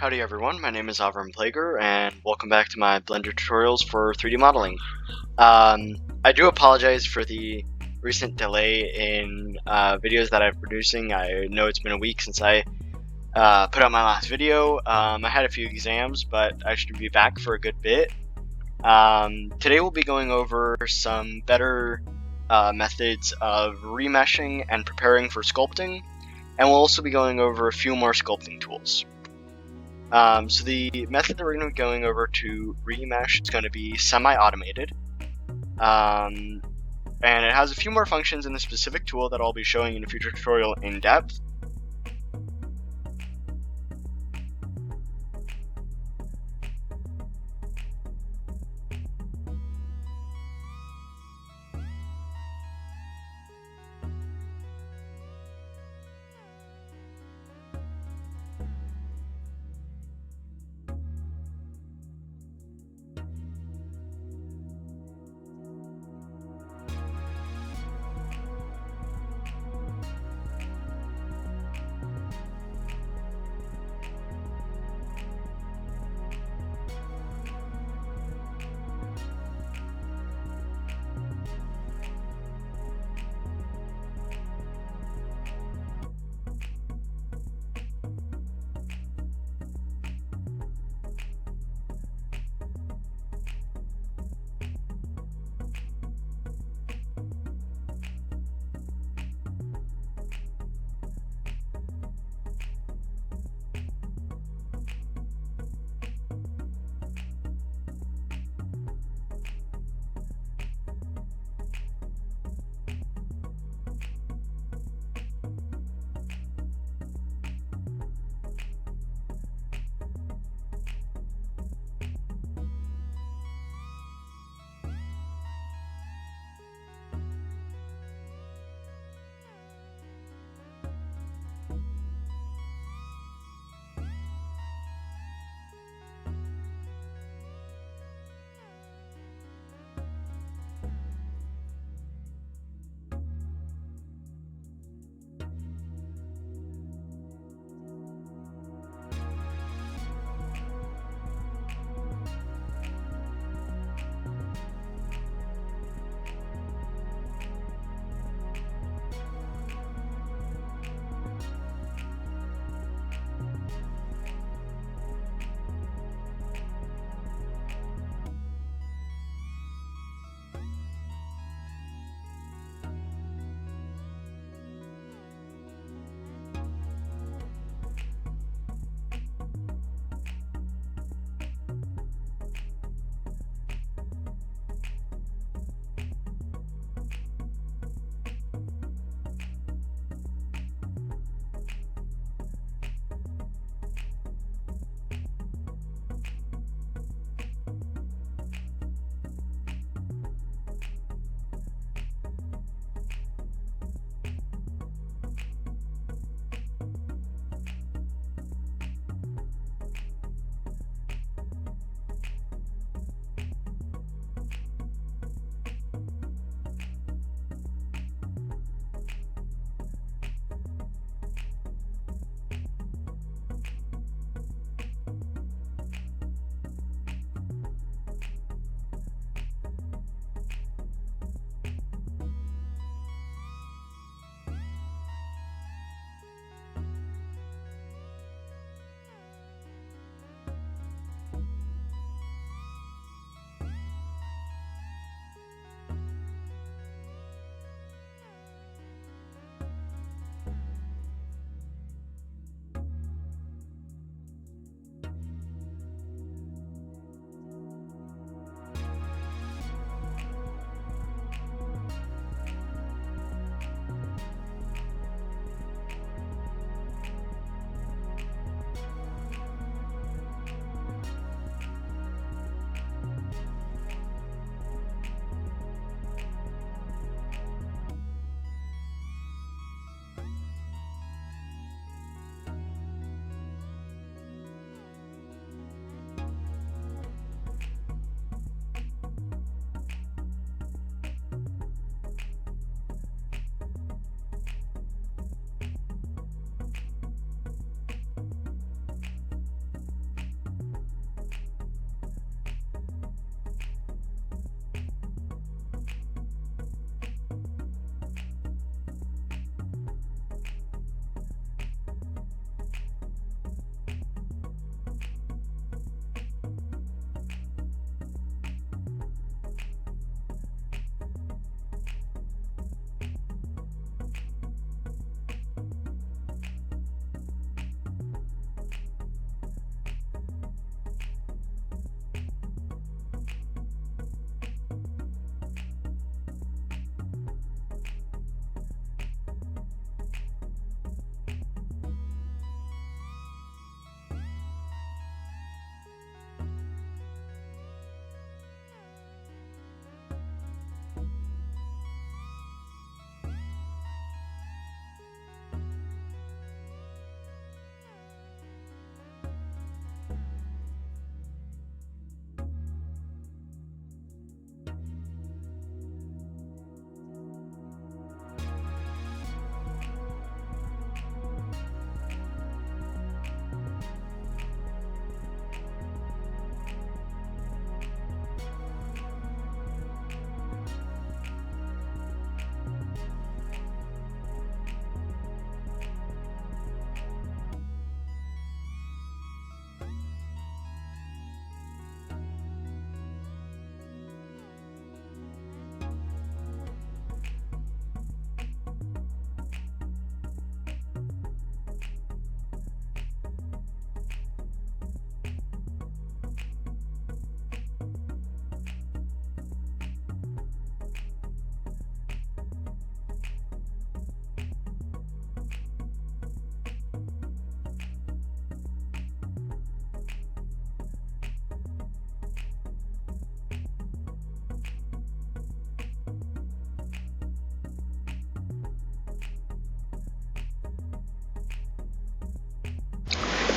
Howdy everyone, my name is Avram Plager, and welcome back to my Blender tutorials for 3D modeling. I do apologize for the recent delay in videos that I'm producing. I know it's been a week since I put out my last video. I had a few exams, but I should be back for a good bit. Today we'll be going over some better methods of remeshing and preparing for sculpting, and we'll also be going over a few more sculpting tools. So the method that we're going to be going over to remesh is going to be semi-automated, and it has a few more functions in the specific tool that I'll be showing in a future tutorial in depth.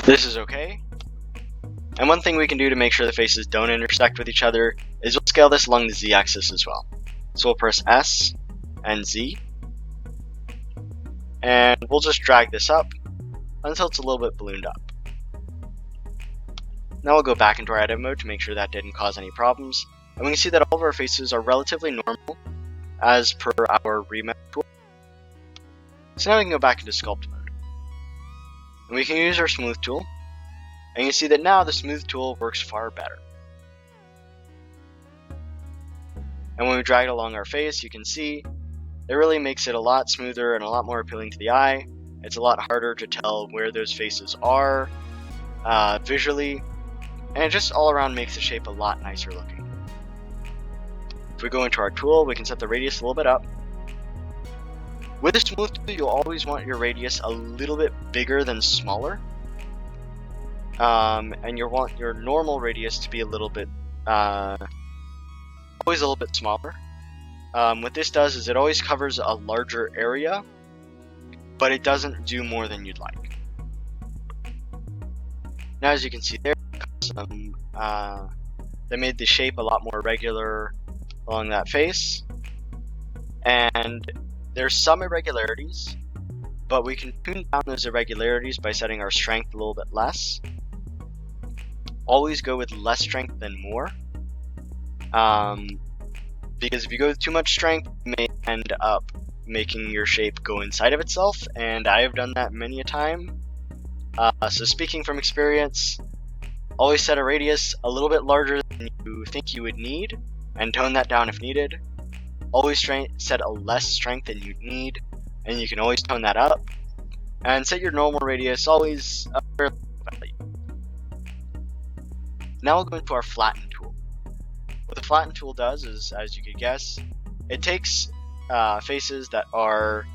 This is okay. And one thing we can do to make sure the faces don't intersect with each other is we'll scale this along the z-axis as well. So we'll press S and Z, and we'll just drag this up until it's a little bit ballooned up. Now we'll go back into our edit mode to make sure that didn't cause any problems, and we can see that all of our faces are relatively normal as per our remesh tool. So now we can go back into sculpt mode, and we can use our smooth tool, and you can see that now the smooth tool works far better. And when we drag it along our face, you can see it really makes it a lot smoother and a lot more appealing to the eye. It's a lot harder to tell where those faces are visually, and it just all around makes the shape a lot nicer looking. If we go into our tool, we can set the radius a little bit up. With a smooth tool, you'll always want your radius a little bit bigger than smaller, and you want your normal radius to be a little bit always a little bit smaller. What this does is it always covers a larger area, but it doesn't do more than you'd like. Now, as you can see there, they made the shape a lot more regular along that face, and there's some irregularities, but we can tune down those irregularities by setting our strength a little bit less. Always go with less strength than more, because if you go with too much strength, you may end up making your shape go inside of itself, and I have done that many a time. So speaking from experience, always set a radius a little bit larger than you think you would need, and tone that down if needed. Always set a less strength than you need, and you can always tone that up. And set your normal radius always a fairly low value. Now we'll go into our Flatten Tool. What the Flatten Tool does is, as you could guess, it takes faces that are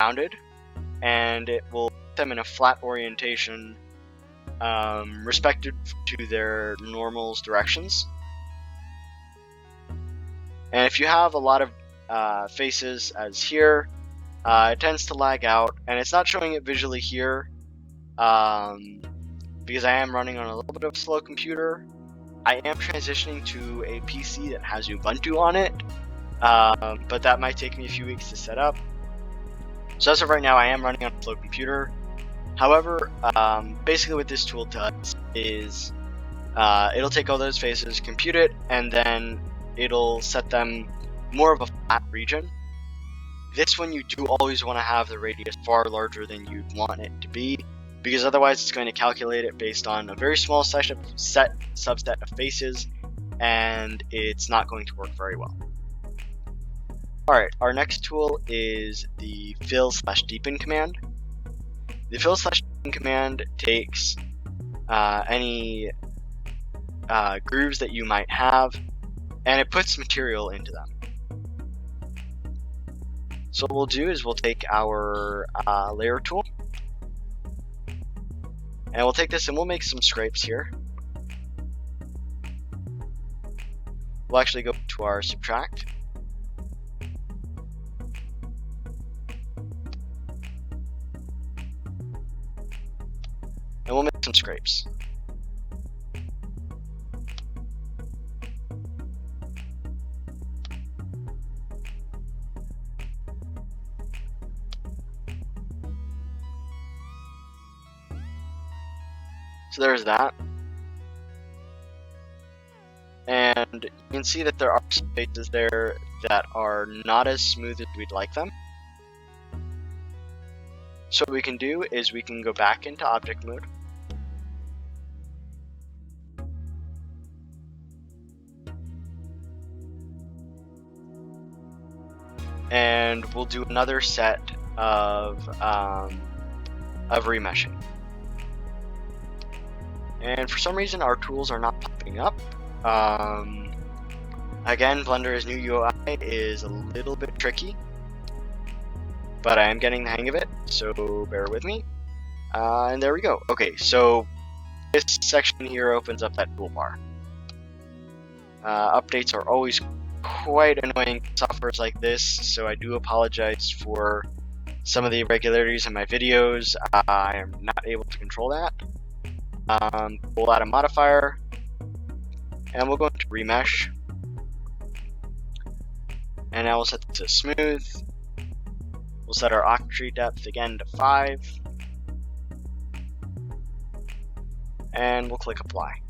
rounded, and it will put them in a flat orientation respected to their normals directions. And if you have a lot of faces as here, it tends to lag out, and it's not showing it visually here because I am running on a little bit of a slow computer. I am transitioning to a PC that has Ubuntu on it, but that might take me a few weeks to set up. So as of right now, I am running on a slow computer. However, basically what this tool does is it'll take all those faces, compute it, and then it'll set them more of a flat region. This one you do always want to have the radius far larger than you'd want it to be, because otherwise it's going to calculate it based on a very small subset of faces, and it's not going to work very well. Alright, our next tool is the fill/deepen command. The fill/deepen command takes any grooves that you might have, and it puts material into them. So what we'll do is we'll take our layer tool, and we'll take this and we'll make some scrapes here. We'll actually go to our subtract, and we'll make some scrapes. So there's that. And you can see that there are spaces there that are not as smooth as we'd like them. So what we can do is we can go back into object mode. And we'll do another set of remeshing. And for some reason our tools are not popping up. Again, Blender's new UI is a little bit tricky, but I am getting the hang of it, so bear with me. And there we go. Okay, so this section here opens up that toolbar. Updates are always quite annoying softwares like this, so I do apologize for some of the irregularities in my videos. I am not able to control that. We'll add a modifier, and we'll go into remesh, and now we'll set this to smooth. We'll set our octree depth again to 5, and we'll click apply.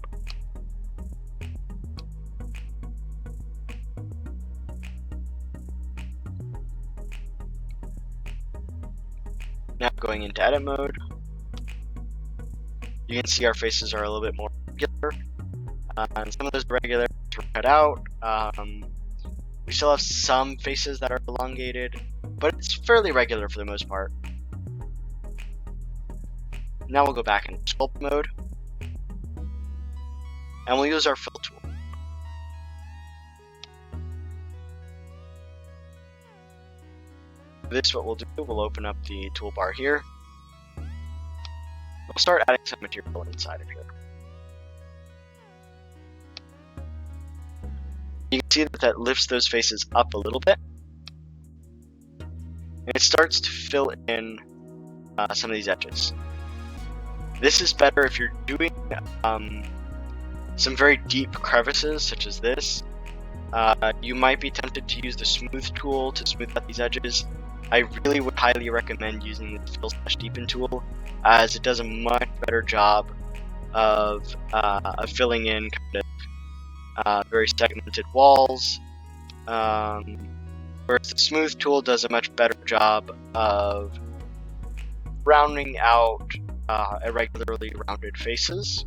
Now going into edit mode, you can see our faces are a little bit more regular. And some of those irregularities were cut out. We still have some faces that are elongated, but it's fairly regular for the most part. Now we'll go back into sculpt mode, and we'll use our fill tool. This, what we'll do, we'll open up the toolbar here. We'll start adding some material inside of here. You can see that lifts those faces up a little bit, and it starts to fill in some of these edges. This is better if you're doing some very deep crevices, such as this. You might be tempted to use the smooth tool to smooth out these edges. I really would highly recommend using the fill/deepen tool, as it does a much better job of filling in kind of very segmented walls, whereas the smooth tool does a much better job of rounding out irregularly rounded faces.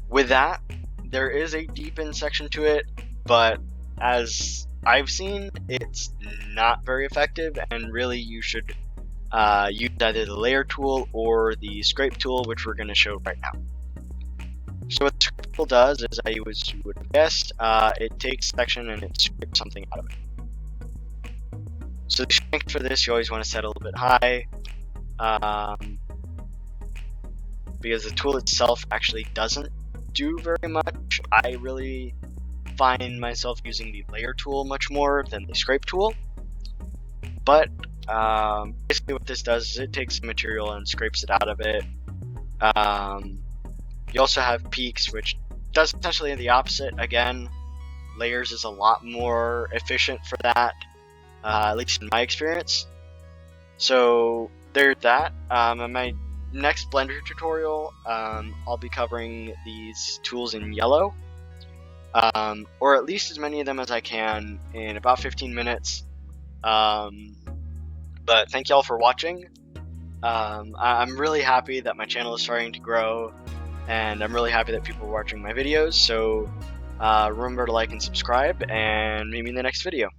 With that, there is a deepen section to it, but as I've seen, it's not very effective, and really you should use either the layer tool or the scrape tool, which we're going to show right now. So what the scrape tool does is, as you would have guessed, it takes a section and it scrapes something out of it. So the strength for this, you always want to set a little bit high, because the tool itself actually doesn't do very much. I really find myself using the layer tool much more than the scrape tool, but basically what this does is it takes the material and scrapes it out of it. You also have peaks, which does essentially the opposite. Again, layers is a lot more efficient for that, at least in my experience. So there's that. In my next Blender tutorial, I'll be covering these tools in yellow, or at least as many of them as I can in about 15 minutes. But thank y'all for watching. I'm really happy that my channel is starting to grow, and I'm really happy that people are watching my videos. So remember to like and subscribe, and meet me in the next video.